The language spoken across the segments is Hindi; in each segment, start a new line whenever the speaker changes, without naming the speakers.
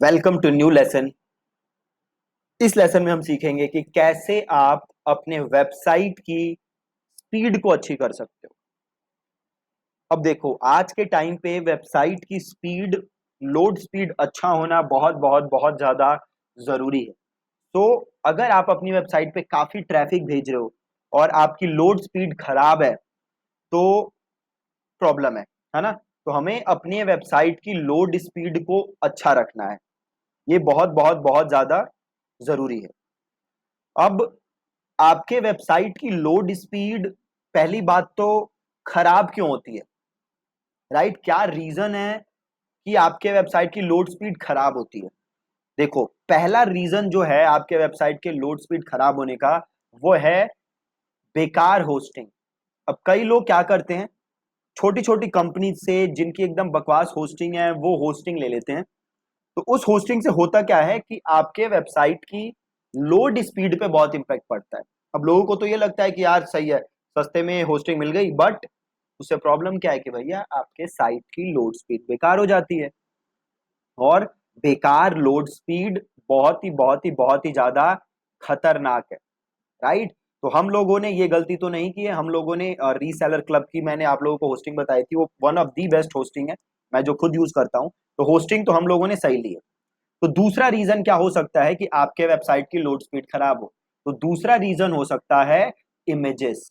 Welcome to new lesson. इस लेसन में हम सीखेंगे कि कैसे आप अपने वेबसाइट की स्पीड को अच्छी कर सकते हो। अब देखो, आज के टाइम पे वेबसाइट की स्पीड, लोड स्पीड अच्छा होना बहुत बहुत बहुत ज्यादा जरूरी है। तो अगर आप अपनी वेबसाइट पे काफी ट्रैफिक भेज रहे हो और आपकी लोड स्पीड खराब है तो प्रॉब्लम है ना। तो हमें अपनी वेबसाइट की लोड स्पीड को अच्छा रखना है। ये बहुत बहुत बहुत ज्यादा जरूरी है। अब आपके वेबसाइट की लोड स्पीड, पहली बात तो खराब क्यों होती है, राइट? क्या रीजन है कि आपके वेबसाइट की लोड स्पीड खराब होती है? देखो, पहला रीजन जो है आपके वेबसाइट के लोड स्पीड खराब होने का, वो है बेकार होस्टिंग। अब कई लोग क्या करते हैं, छोटी छोटी कंपनी से जिनकी एकदम बकवास होस्टिंग है वो होस्टिंग ले लेते हैं। तो उस होस्टिंग से होता क्या है कि आपके वेबसाइट की लोड स्पीड पे बहुत इंपैक्ट पड़ता है। अब लोगों को तो ये लगता है कि यार सही है, सस्ते में होस्टिंग मिल गई, बट उससे प्रॉब्लम क्या है कि भैया आपके साइट की लोड स्पीड बेकार हो जाती है। और बेकार लोड स्पीड बहुत ही ज्यादा खतरनाक है, राइट? तो हम लोगों ने ये गलती तो नहीं की है। हम लोगों ने रीसेलर क्लब की, मैंने आप लोगों को होस्टिंग बताई थी, वो one of the best hosting है, मैं जो खुद यूज करता हूं। तो होस्टिंग तो हम लोगों ने सही ली है। तो दूसरा रीजन क्या हो सकता है कि आपके वेबसाइट की लोड स्पीड खराब हो? तो दूसरा रीजन हो सकता है इमेजेस।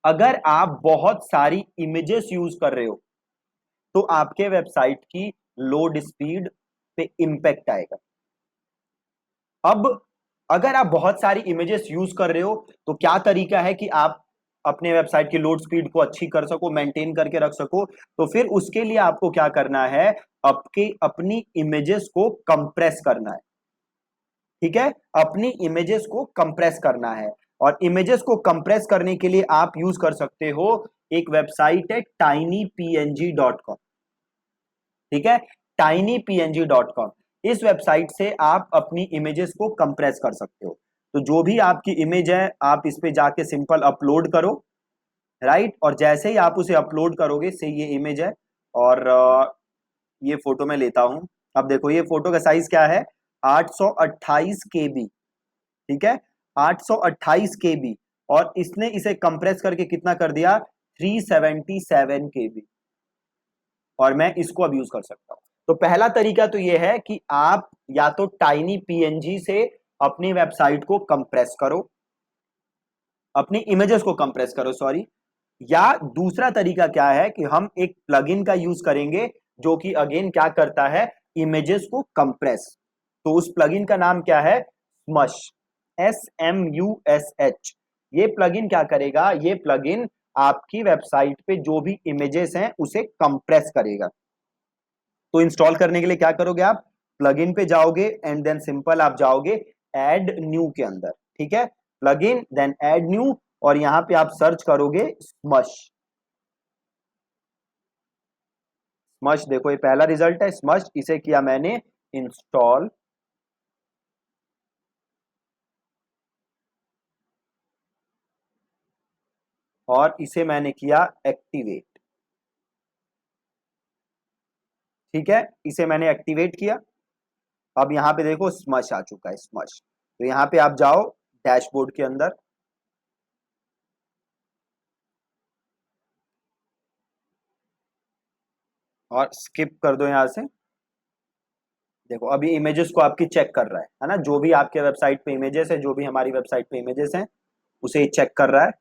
अगर आप बहुत सारी इमेजेस यूज कर रहे हो तो आपके वेबसाइट की लोड स्पीड पे इंपैक्ट आएगा। अब अगर आप बहुत सारी इमेजेस यूज कर रहे हो तो क्या तरीका है कि आप अपने वेबसाइट की लोड स्पीड को अच्छी कर सको, मेंटेन करके रख सको? तो फिर उसके लिए आपको क्या करना है, आपके अपनी इमेजेस को कंप्रेस करना है। ठीक है, अपनी इमेजेस को कंप्रेस करना है। और इमेजेस को कंप्रेस करने के लिए आप यूज कर सकते हो, एक वेबसाइट है tinypng.com। ठीक है, tinypng.com। इस वेबसाइट से आप अपनी इमेजेस को कंप्रेस कर सकते हो। तो जो भी आपकी इमेज है आप इस पे जाके सिंपल अपलोड करो, राइट? और जैसे ही आप उसे अपलोड करोगे, से ये इमेज है और ये फोटो मैं लेता हूं। अब देखो, ये फोटो का साइज क्या है, 828 KB। ठीक है, 828 KB। और इसने इसे कंप्रेस करके कितना कर दिया, 377 KB। और मैं इसको अब यूज कर सकता हूं। तो पहला तरीका तो ये है कि आप या तो टाइनी पीएनजी से अपनी वेबसाइट को कंप्रेस करो, अपनी इमेजेस को कंप्रेस करो, सॉरी। या दूसरा तरीका क्या है कि हम एक प्लगइन का यूज करेंगे जो कि अगेन क्या करता है, इमेजेस को कंप्रेस। तो उस प्लगइन का नाम क्या है, स्मश, SMUSH। ये प्लगइन क्या करेगा, ये प्लगइन आपकी वेबसाइट पे जो भी इमेजेस हैं उसे कंप्रेस करेगा। तो इंस्टॉल करने के लिए क्या करोगे, आप प्लगइन पे जाओगे एंड देन सिंपल आप जाओगे ऐड न्यू के अंदर। ठीक है, प्लगइन देन ऐड न्यू, और यहां पे आप सर्च करोगे स्मश। स्मश, देखो ये पहला रिजल्ट है स्मश, इसे किया मैंने इंस्टॉल। और इसे मैंने किया एक्टिवेट। ठीक है, इसे मैंने एक्टिवेट किया। अब यहां पे देखो स्मश आ चुका है, स्मश। तो यहां पे आप जाओ डैशबोर्ड के अंदर, और स्किप कर दो यहां से। देखो अभी इमेजेस को आपकी चेक कर रहा है ना, जो भी आपके वेबसाइट पे इमेजेस है, जो भी हमारी वेबसाइट पे इमेजेस हैं उसे चेक कर रहा है।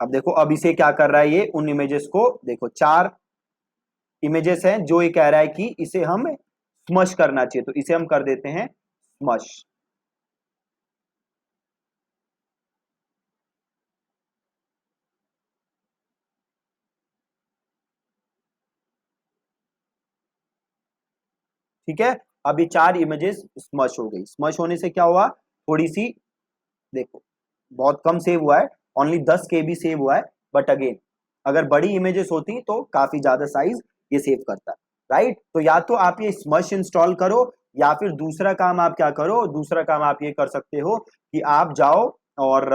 अब देखो, अब इसे क्या कर रहा है, ये उन इमेजेस को देखो, 4 इमेजेस हैं जो ये कह रहा है कि इसे हम स्मश करना चाहिए, तो इसे हम कर देते हैं स्मश। ठीक है, अभी 4 इमेजेस स्मश हो गई। स्मश होने से क्या हुआ, थोड़ी सी, देखो बहुत कम सेव हुआ है, ओनली 10 KB सेव हुआ है। बट अगेन, अगर बड़ी इमेजेस होती तो काफी ज्यादा साइज ये सेव करता, राइट? तो या तो आप ये स्मश इंस्टॉल करो, या फिर दूसरा काम आप क्या करो, दूसरा काम आप ये कर सकते हो कि आप जाओ और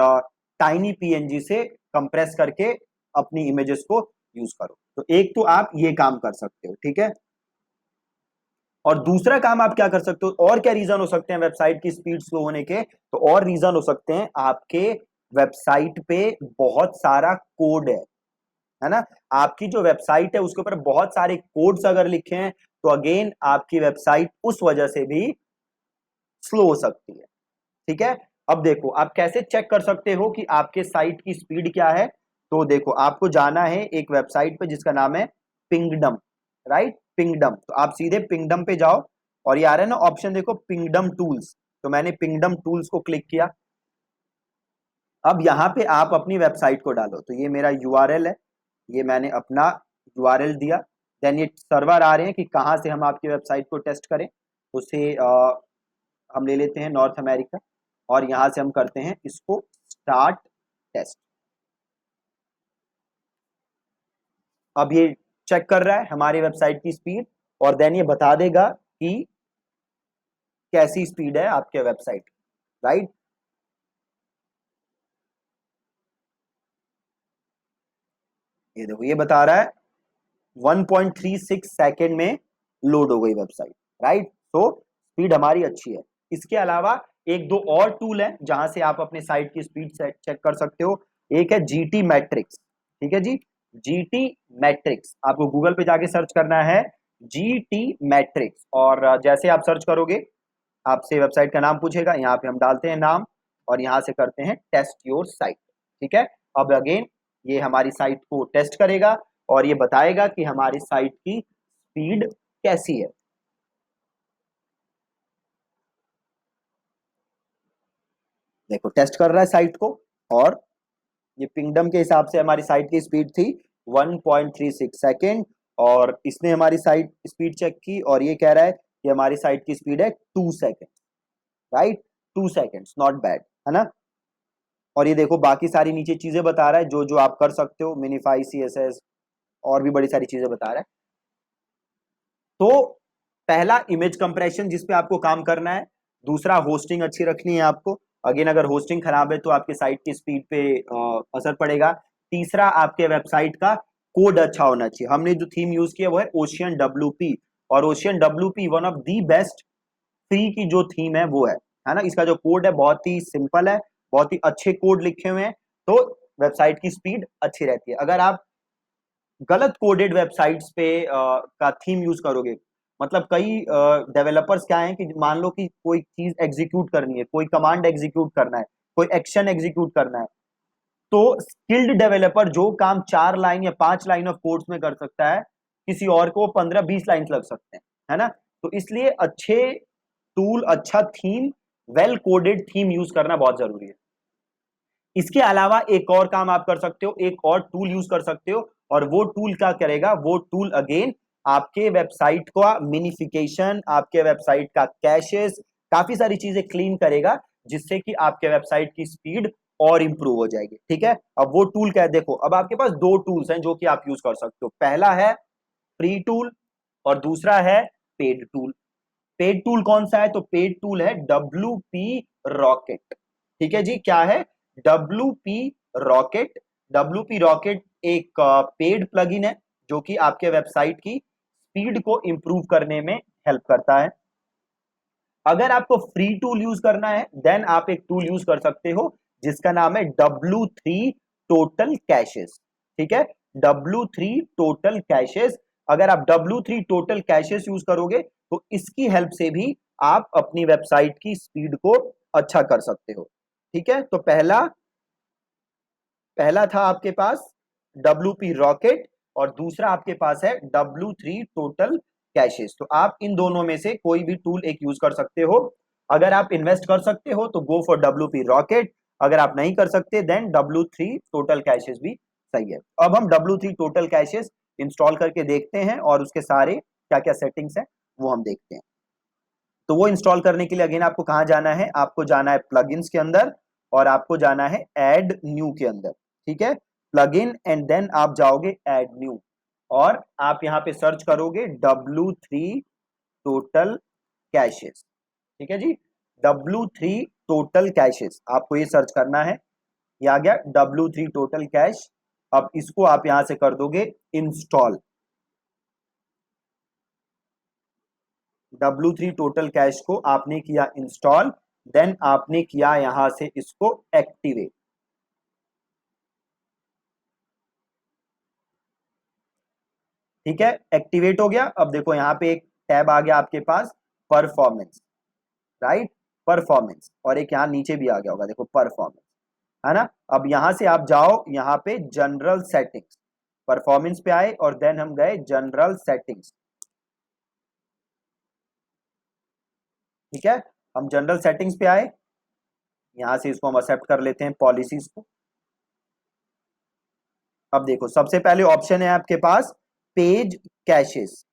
टाइनी पीएनजी से कंप्रेस करके अपनी इमेजेस को यूज करो। तो एक तो आप ये काम कर सकते हो, ठीक है। और दूसरा काम आप क्या कर सकते हो, और क्या रीजन हो सकते हैं वेबसाइट की स्पीड स्लो होने के, तो और रीजन हो सकते हैं आपके वेबसाइट पे बहुत सारा कोड है ना, आपकी जो वेबसाइट है उसके ऊपर बहुत सारे कोड्स अगर लिखे हैं तो अगेन आपकी वेबसाइट उस वजह से भी स्लो हो सकती है। ठीक है, अब देखो आप कैसे चेक कर सकते हो कि आपके साइट की स्पीड क्या है। तो देखो आपको जाना है एक वेबसाइट पे जिसका नाम है पिंगडम, राइट, पिंगडम। तो आप सीधे पिंगडम पे जाओ और ये आ रहा है ना ऑप्शन, देखो पिंगडम टूल्स, तो मैंने पिंगडम टूल्स को क्लिक किया। अब यहाँ पे आप अपनी वेबसाइट को डालो, तो ये मेरा यूआरएल है, ये मैंने अपना यूआरएल दिया। देन ये सर्वर आ रहे हैं कि कहाँ से हम आपकी वेबसाइट को टेस्ट करें, उसे हम ले लेते हैं नॉर्थ अमेरिका, और यहां से हम करते हैं इसको स्टार्ट टेस्ट। अब ये चेक कर रहा है हमारी वेबसाइट की स्पीड, और देन ये बता देगा कि कैसी स्पीड है आपके वेबसाइट, राइट। ये देखो ये बता रहा है 1.36 सेकेंड में लोड हो गई वेबसाइट, राइट। तो स्पीड हमारी अच्छी है। इसके अलावा एक दो और टूल है जहां से आप अपने साइट की स्पीड चेक कर सकते हो। एक है जीटी मैट्रिक्स, ठीक है जी, जीटी मैट्रिक्स, आपको गूगल पे जाके सर्च करना है जीटी मैट्रिक्स, और जैसे आप सर्च करोगे आपसे वेबसाइट का नाम पूछेगा, यहाँ पे हम डालते हैं नाम और यहाँ से करते हैं टेस्ट योर साइट। ठीक है, अब अगेन ये हमारी साइट को टेस्ट करेगा और ये बताएगा कि हमारी साइट की स्पीड कैसी है। देखो टेस्ट कर रहा है साइट को, और ये पिंगडम के हिसाब से हमारी साइट की स्पीड थी 1.36 सेकेंड, और इसने हमारी साइट स्पीड चेक की और ये कह रहा है कि हमारी साइट की स्पीड है 2 second, right, 2 second, not bad, है ना। और ये देखो बाकी सारी नीचे चीजें बता रहा है जो जो आप कर सकते हो, मिनिफाई सीएसएस, और भी बड़ी सारी चीजें बता रहा है। तो पहला इमेज कंप्रेशन जिस पे आपको काम करना है, दूसरा होस्टिंग अच्छी रखनी है आपको, अगेन अगर होस्टिंग खराब है तो आपके साइट की स्पीड पे असर पड़ेगा। तीसरा आपके वेबसाइट का कोड अच्छा होना चाहिए। हमने जो थीम यूज किया वो है ओशियन डब्ल्यूपी, और ocean WP one of the best free की जो थीम है वो है ना। इसका जो कोड है बहुत ही सिंपल है, बहुत ही अच्छे कोड लिखे हुए हैं, तो वेबसाइट की स्पीड अच्छी रहती है। अगर आप गलत कोडेड वेबसाइट्स पे का थीम यूज करोगे, मतलब कई डेवलपर्स क्या है कि मान लो कि कोई चीज एग्जीक्यूट करनी है, कोई कमांड एग्जीक्यूट करना है, कोई एक्शन एग्जीक्यूट करना है, तो स्किल्ड डेवलपर जो काम 4 लाइन या 5 लाइन ऑफ कोड्स में कर सकता है, किसी और को 15-20 लाइन लग सकते हैं, है ना। तो इसलिए अच्छे टूल, अच्छा theme, well coded theme use करना बहुत जरूरी है। इसके अलावा एक और काम आप कर सकते हो, एक और टूल यूज कर सकते हो, और वो टूल क्या करेगा, वो टूल अगेन आपके वेबसाइट का मिनिफिकेशन, आपके वेबसाइट का कैशेस, काफी सारी चीजें क्लीन करेगा, जिससे कि आपके वेबसाइट की स्पीड और इंप्रूव हो जाएगी। ठीक है, अब वो टूल क्या है, देखो अब आपके पास दो टूल्स हैं जो कि आप यूज कर सकते हो। पहला है फ्री टूल और दूसरा है पेड टूल। पेड टूल कौन सा है, तो पेड टूल है WP रॉकेट। ठीक है जी, क्या है, WP रॉकेट। WP रॉकेट एक पेड प्लगइन है जो कि आपके वेबसाइट की स्पीड को इंप्रूव करने में हेल्प करता है। अगर आपको फ्री टूल यूज करना है देन आप एक टूल यूज कर सकते हो जिसका नाम है W3 टोटल कैशेस। ठीक है, W3 टोटल कैशेस। अगर आप W3 टोटल कैशेस यूज करोगे तो इसकी हेल्प से भी आप अपनी वेबसाइट की स्पीड को अच्छा कर सकते हो। ठीक है, तो पहला पहला था आपके पास WP रॉकेट, और दूसरा आपके पास है W3 टोटल कैशेस। तो आप इन दोनों में से कोई भी टूल एक यूज कर सकते हो। अगर आप इन्वेस्ट कर सकते हो तो गो फॉर WP रॉकेट, अगर आप नहीं कर सकते देन W3 टोटल कैशेस भी सही है। अब हम W3 टोटल कैशेस इंस्टॉल करके देखते हैं और उसके सारे क्या क्या सेटिंग्स हैं वो हम देखते हैं। तो वो इंस्टॉल करने के लिए अगेन आपको कहां जाना है, आपको जाना है प्लगइन्स के अंदर, और आपको जाना है ऐड न्यू के अंदर। ठीक है, प्लगइन एंड देन आप जाओगे ऐड न्यू, और आप यहां पे सर्च करोगे W3 टोटल कैशेस। ठीक है जी, W3 टोटल कैशेस आपको ये सर्च करना है। ये आ गया W3 टोटल कैश। अब इसको आप यहां से कर दोगे इंस्टॉल। W3 टोटल कैश को आपने किया इंस्टॉल, देन आपने किया यहां से इसको एक्टिवेट। ठीक है, एक्टिवेट हो गया। अब देखो यहां पे एक टैब आ गया आपके पास, परफॉर्मेंस, राइट, परफॉर्मेंस, और एक यहां नीचे भी आ गया होगा, देखो परफॉर्मेंस, है ना। अब यहां से आप जाओ यहां पे जनरल सेटिंग्स, परफॉर्मेंस पे आए और देन हम गए जनरल सेटिंग्स। ठीक है, हम जनरल सेटिंग्स पे आए, यहां से इसको हम एक्सेप्ट कर लेते हैं पॉलिसीज को। अब देखो सबसे पहले ऑप्शन है आपके पास पेज कैशेस।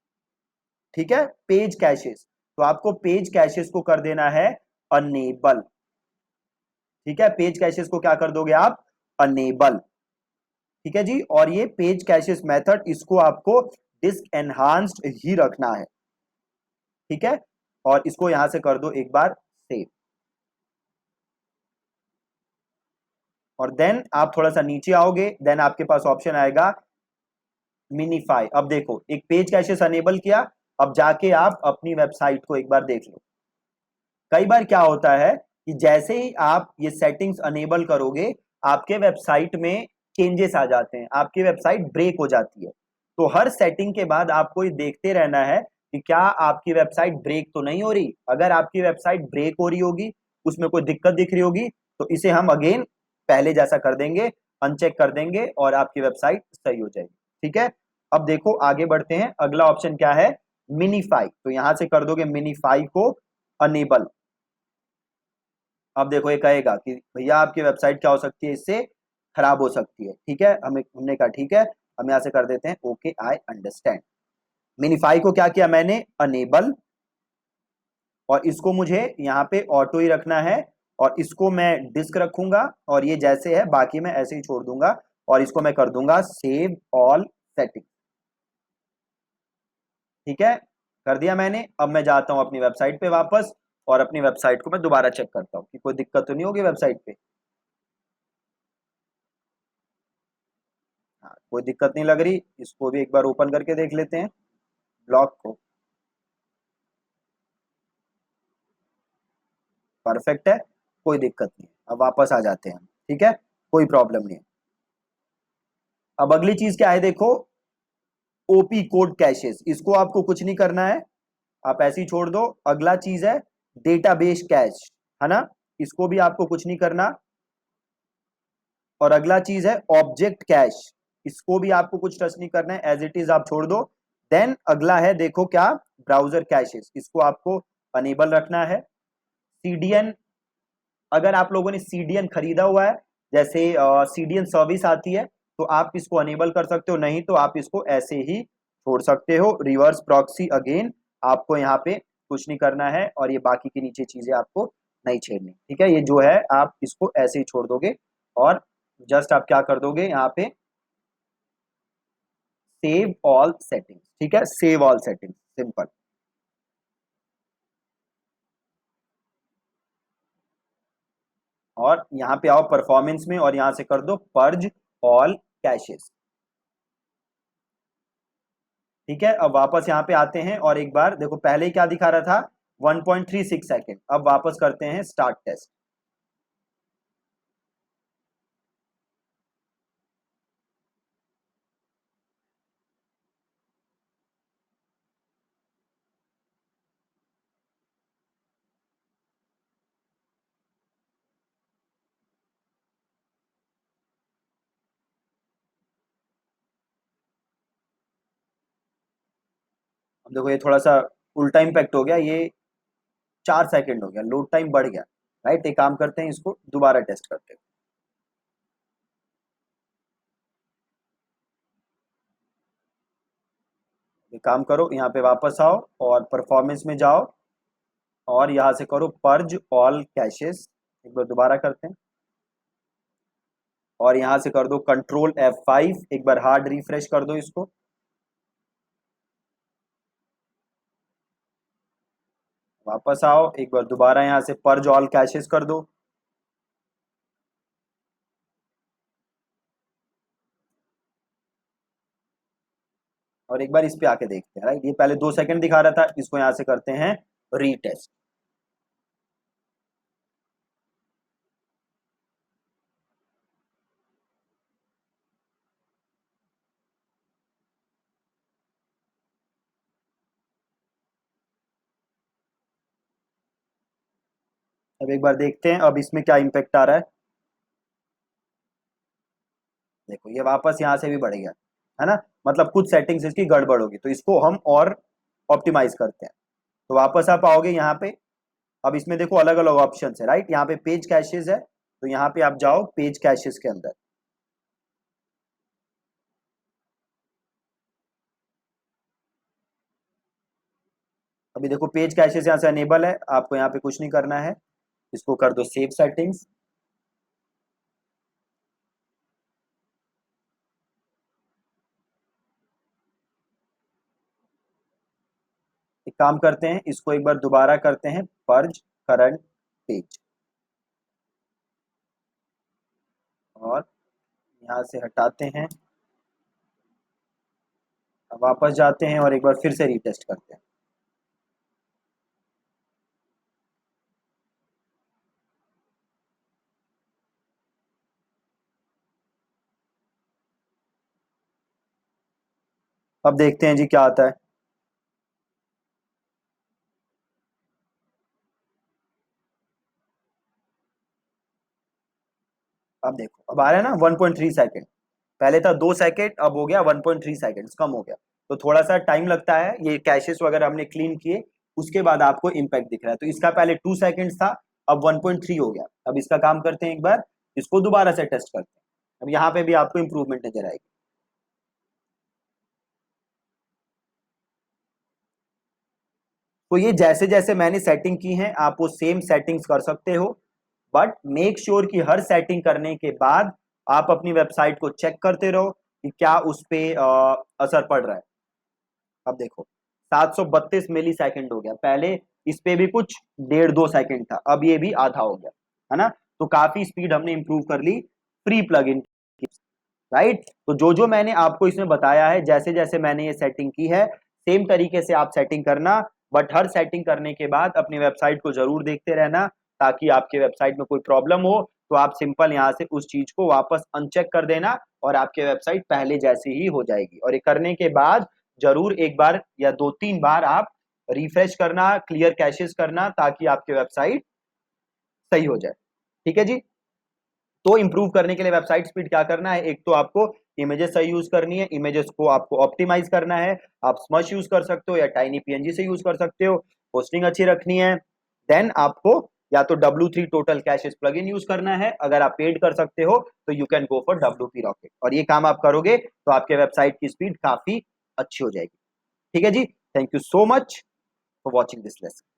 ठीक है, पेज कैशेस, तो आपको पेज कैशेस को कर देना है अनेबल। ठीक है, पेज कैशेस को क्या कर दोगे आप, अनेबल। ठीक है जी, और ये पेज कैशेस मेथड इसको आपको डिस्क एनहांस्ड ही रखना है। ठीक है, और इसको यहां से कर दो एक बार सेव, और देन आप थोड़ा सा नीचे आओगे, देन आपके पास ऑप्शन आएगा मिनीफाई। अब देखो एक पेज कैशेस अनेबल किया, अब जाके आप अपनी वेबसाइट को एक बार देख लो। कई बार क्या होता है कि जैसे ही आप ये सेटिंग्स अनेबल करोगे, आपके वेबसाइट में चेंजेस आ जाते हैं, आपकी वेबसाइट ब्रेक हो जाती है। तो हर सेटिंग के बाद आपको ये देखते रहना है कि क्या आपकी वेबसाइट ब्रेक तो नहीं हो रही। अगर आपकी वेबसाइट ब्रेक हो रही होगी, उसमें कोई दिक्कत दिख रही होगी, तो इसे हम अगेन पहले जैसा कर देंगे, अनचेक कर देंगे और आपकी वेबसाइट सही हो जाएगी। ठीक है, अब देखो आगे बढ़ते हैं, अगला ऑप्शन क्या है, मिनीफाई। तो यहां से कर दोगे मिनीफाई को अनेबल। अब देखो ये कहेगा कि भैया आपकी वेबसाइट क्या हो सकती है, इससे खराब हो सकती है। ठीक है, हमने कहा ठीक है, हम यहां से कर देते हैं ओके आई अंडरस्टैंड। मिनीफाई को क्या किया मैंने, अनेबल, और इसको मुझे यहाँ पे ऑटो ही रखना है, और इसको मैं डिस्क रखूंगा, और ये जैसे है बाकी मैं ऐसे ही छोड़ दूंगा, और इसको मैं कर दूंगा सेव ऑल सेटिंग। ठीक है, कर दिया मैंने। अब मैं जाता हूं अपनी वेबसाइट पे वापस, और अपनी वेबसाइट को मैं दोबारा चेक करता हूँ कि कोई दिक्कत तो नहीं होगी वेबसाइट पे। हाँ, कोई दिक्कत नहीं लग रही, इसको भी एक बार ओपन करके देख लेते हैं ब्लॉग को। परफेक्ट है, कोई दिक्कत नहीं है। अब वापस आ जाते हैं हम, ठीक है, कोई प्रॉब्लम नहीं है। अब अगली चीज क्या है देखो, ओपी कोड कैशेस, इसको आपको कुछ नहीं करना है, आप ऐसे ही छोड़ दो। अगला चीज है डेटाबेस कैश, है ना, इसको भी आपको कुछ नहीं करना। और अगला चीज है ऑब्जेक्ट कैश, इसको भी आपको कुछ टच नहीं करना है, एज इट इज आप छोड़ दो। देन अगला है देखो क्या, ब्राउजर कैशेस, इसको आपको अनेबल रखना है। सीडीएन, अगर आप लोगों ने सीडीएन खरीदा हुआ है, जैसे सीडीएन सर्विस आती है, तो आप इसको अनेबल कर सकते हो, नहीं तो आप इसको ऐसे ही छोड़ सकते हो। रिवर्स प्रॉक्सी अगेन आपको यहाँ पे कुछ नहीं करना है, और ये बाकी की नीचे चीजें आपको नहीं छेड़नी। ठीक है, ये जो है आप इसको ऐसे ही छोड़ दोगे, और जस्ट आप क्या कर दोगे यहाँ पे सेव ऑल सेटिंग्स। ठीक है, सेव ऑल सेटिंग्स, सिंपल। और यहाँ पे आओ परफॉर्मेंस में, और यहाँ से कर दो पर्ज ऑल कैशेस। ठीक है, अब वापस यहाँ पे आते हैं, और एक बार देखो पहले ही क्या दिखा रहा था, 1.36 सेकेंड। अब वापस करते हैं स्टार्ट टेस्ट। अब देखो ये थोड़ा सा उल्टा इम्पैक्ट हो गया, ये 4 सेकेंड हो गया, लोड टाइम बढ़ गया। राइट, एक काम करते हैं, इसको दोबारा टेस्ट करते हैं। एक काम करो, यहाँ पे वापस आओ और परफॉर्मेंस में जाओ, और यहाँ से करो पर्ज ऑल कैशेस। एक बार दोबारा करते हैं, और यहाँ से कर दो कंट्रोल F5, एक बार हार्ड रिफ्रेश कर दो इसको। वापस आओ, एक बार दोबारा यहाँ से पर्ज ऑल कैशेस कर दो। और एक बार इस पे आके देखते हैं, राइट। ये पहले 2 सेकंड दिखा रहा था, इसको यहां से करते हैं रीटेस्ट। अब एक बार देखते हैं अब इसमें क्या इम्पेक्ट आ रहा है। देखो ये वापस यहाँ से भी बढ़ गया, है ना। मतलब कुछ सेटिंग्स इसकी गड़बड़ होगी, तो इसको हम और ऑप्टिमाइज करते हैं। तो वापस आप आओगे यहाँ पे। अब इसमें देखो अलग अलग ऑप्शन है, राइट। यहाँ पे पेज कैशेज है, तो यहाँ पे आप जाओ पेज कैशेज के अंदर। अभी देखो पेज कैशेज यहाँ से अनेबल है, आपको यहाँ पे कुछ नहीं करना है, इसको कर दो सेव सेटिंग्स। एक काम करते हैं, इसको एक बार दोबारा करते हैं, पर्ज करंट पेज, और यहाँ से हटाते हैं। अब वापस जाते हैं और एक बार फिर से रीटेस्ट करते हैं। अब देखते हैं जी क्या आता है। अब देखो अब आ रहा है ना 1.3 सेकेंड। पहले था 2 सेकेंड, अब हो गया 1.3 सेकेंड, कम हो गया। तो थोड़ा सा टाइम लगता है, ये कैशेस वगैरह हमने क्लीन किए उसके बाद आपको इम्पैक्ट दिख रहा है। तो इसका पहले 2 सेकेंड था, अब 1.3 हो गया। अब इसका काम करते हैं, एक बार इसको दोबारा से टेस्ट करते हैं। अब यहाँ पे भी आपको इंप्रूवमेंट नजर आएगी। तो ये जैसे जैसे मैंने सेटिंग की है आप वो सेम सेटिंग्स कर सकते हो, बट मेक श्योर कि हर सेटिंग करने के बाद आप अपनी वेबसाइट को चेक करते रहो कि क्या उस पे असर पड़ रहा है। अब देखो 732 मिली सेकेंड हो गया, पहले इस पे भी कुछ 1.5-2 सेकेंड था, अब ये भी आधा हो गया, है ना। तो काफी स्पीड हमने इंप्रूव कर ली फ्री प्लगइन की, राइट। तो जो जो मैंने आपको इसमें बताया है, जैसे जैसे मैंने ये सेटिंग की है सेम तरीके से आप सेटिंग करना। बट हर सेटिंग करने के बाद अपनी वेबसाइट को जरूर देखते रहना, ताकि आपके वेबसाइट में कोई प्रॉब्लम हो तो आप सिंपल यहाँ से उस चीज को वापस अनचेक कर देना और आपके वेबसाइट पहले जैसी ही हो जाएगी। और ये करने के बाद जरूर एक बार या 2-3 बार आप रिफ्रेश करना, क्लियर कैशेस करना, ताकि आपके वेबसाइट सही हो जाए। ठीक है जी। तो इंप्रूव करने के लिए वेबसाइट स्पीड क्या करना है, एक तो आपको इमेजेस सही यूज करनी है, इमेजेस को आपको ऑप्टिमाइज करना है। आप स्मश यूज कर सकते हो या टाइनी पीएनजी से यूज कर सकते हो। होस्टिंग अच्छी रखनी है। देन आपको या तो W3 total caches plugin use करना है, अगर आप पेड कर सकते हो तो you can go for WP rocket, और ये काम आप करोगे तो आपके वेबसाइट की स्पीड काफी अच्छी हो जाएगी। ठीक है जी। Thank you so much for watching this lesson.